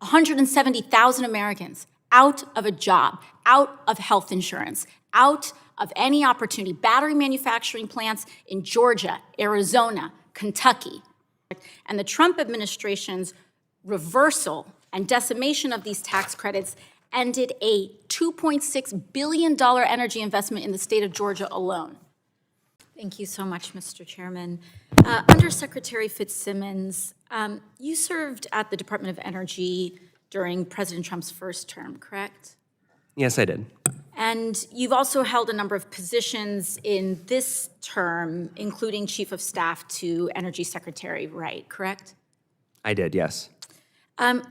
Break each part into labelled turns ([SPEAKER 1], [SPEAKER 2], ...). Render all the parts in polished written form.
[SPEAKER 1] 170,000 Americans out of a job, out of health insurance, out of any opportunity. Battery manufacturing plants in Georgia, Arizona, Kentucky. And the Trump administration's reversal and decimation of these tax credits ended a $2.6 billion energy investment in the state of Georgia alone. Thank you so much, Mr. Chairman. Undersecretary Fitzsimmons, you served at the Department of Energy during President Trump's first term, correct?
[SPEAKER 2] Yes, I did.
[SPEAKER 1] And you've also held a number of positions in this term, including Chief of Staff to Energy Secretary Wright, correct?
[SPEAKER 2] I did, yes.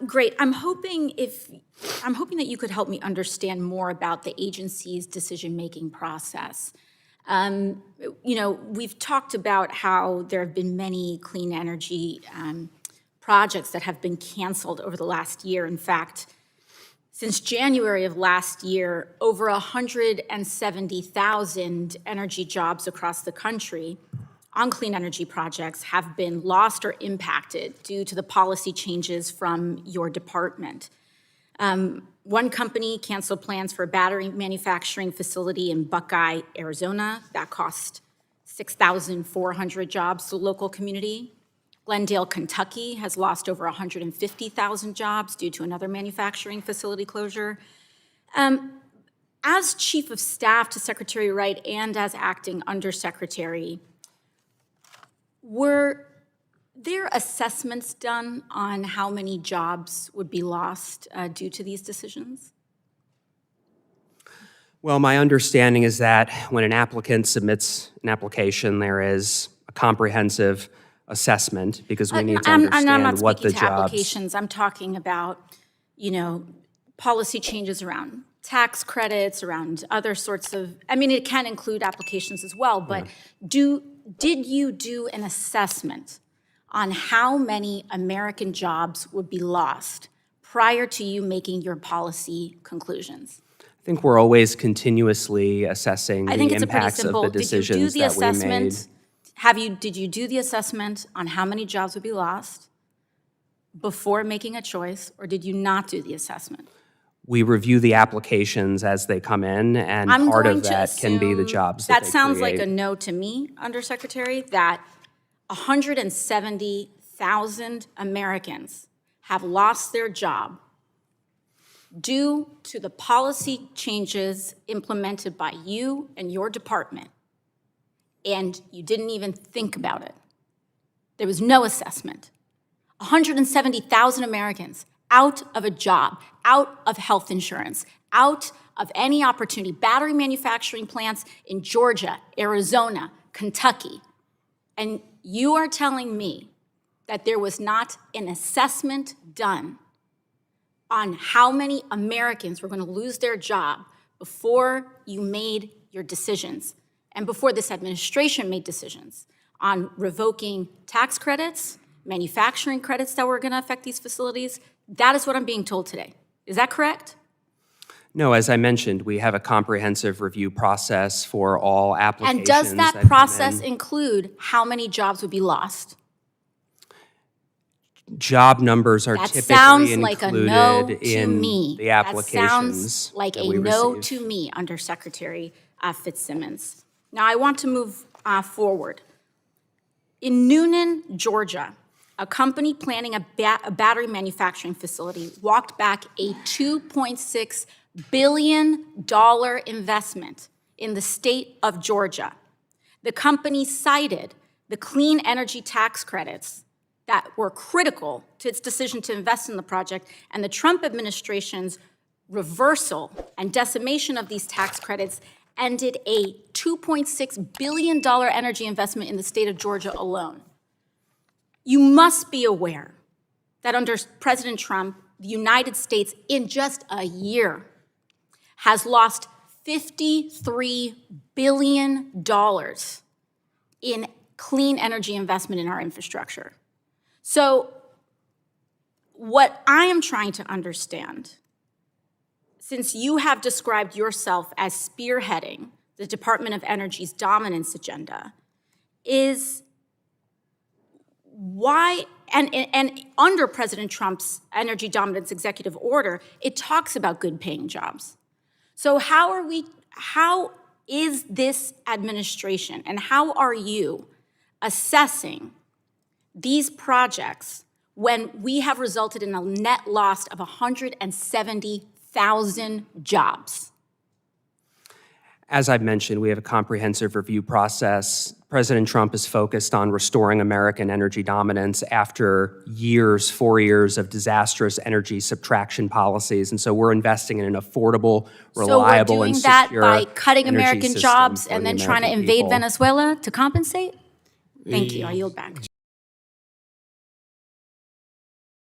[SPEAKER 1] Great. I'm hoping that you could help me understand more about the agency's decision-making process. We've talked about how there have been many clean energy projects that have been canceled over the last year. In fact, since January of last year, over 170,000 energy jobs across the country on clean energy projects have been lost or impacted due to the policy changes from your department. One company canceled plans for a battery manufacturing facility in Buckeye, Arizona. That cost 6,400 jobs to the local community. Glendale, Kentucky has lost over 150,000 jobs due to another manufacturing facility closure. As Chief of Staff to Secretary Wright and as acting undersecretary, were there assessments done on how many jobs would be lost due to these decisions?
[SPEAKER 2] Well, my understanding is that when an applicant submits an application, there is a comprehensive assessment because we need to understand what the jobs.
[SPEAKER 1] Applications. I'm talking about, policy changes around tax credits, around other sorts of. It can include applications as well. But did you do an assessment on how many American jobs would be lost prior to you making your policy conclusions?
[SPEAKER 2] I think we're always continuously assessing the impacts of the decisions that we made.
[SPEAKER 1] Did you do the assessment on how many jobs would be lost before making a choice, or did you not do the assessment?
[SPEAKER 2] We review the applications as they come in, and part of that can be the jobs that they create.
[SPEAKER 1] That sounds like a no to me, Undersecretary, that 170,000 Americans have lost their job due to the policy changes implemented by you and your department, and you didn't even think about it. There was no assessment. 170,000 Americans out of a job, out of health insurance, out of any opportunity. Battery manufacturing plants in Georgia, Arizona, Kentucky. And you are telling me that there was not an assessment done on how many Americans were going to lose their job before you made your decisions and before this administration made decisions on revoking tax credits, manufacturing credits that were going to affect these facilities. That is what I'm being told today. Is that correct?
[SPEAKER 2] No, as I mentioned, we have a comprehensive review process for all applications.
[SPEAKER 1] And does that process include how many jobs would be lost?
[SPEAKER 2] Job numbers are typically included in the applications.
[SPEAKER 1] That sounds like a no to me, Undersecretary Fitzsimmons. Now, I want to move forward. In Noonan, Georgia, a company planning a battery manufacturing facility walked back a $2.6 billion investment in the state of Georgia. The company cited the clean energy tax credits that were critical to its decision to invest in the project, and the Trump administration's reversal and decimation of these tax credits ended a $2.6 billion energy investment in the state of Georgia alone. You must be aware that under President Trump, the United States, in just a year, has lost $53 billion in clean energy investment in our infrastructure. So what I am trying to understand, since you have described yourself as spearheading the Department of Energy's dominance agenda, is why, and under President Trump's energy dominance executive order, it talks about good paying jobs. So how is this administration and how are you assessing these projects when we have resulted in a net loss of 170,000 jobs?
[SPEAKER 2] As I've mentioned, we have a comprehensive review process. President Trump is focused on restoring American energy dominance after 4 years of disastrous energy subtraction policies. And so we're investing in an affordable, reliable, and secure
[SPEAKER 1] So we're doing that by cutting
[SPEAKER 2] energy
[SPEAKER 1] American
[SPEAKER 2] system
[SPEAKER 1] jobs
[SPEAKER 2] for
[SPEAKER 1] and
[SPEAKER 2] the
[SPEAKER 1] then trying to
[SPEAKER 2] American
[SPEAKER 1] invade
[SPEAKER 2] people.
[SPEAKER 1] Venezuela to compensate? Thank you. I yield back.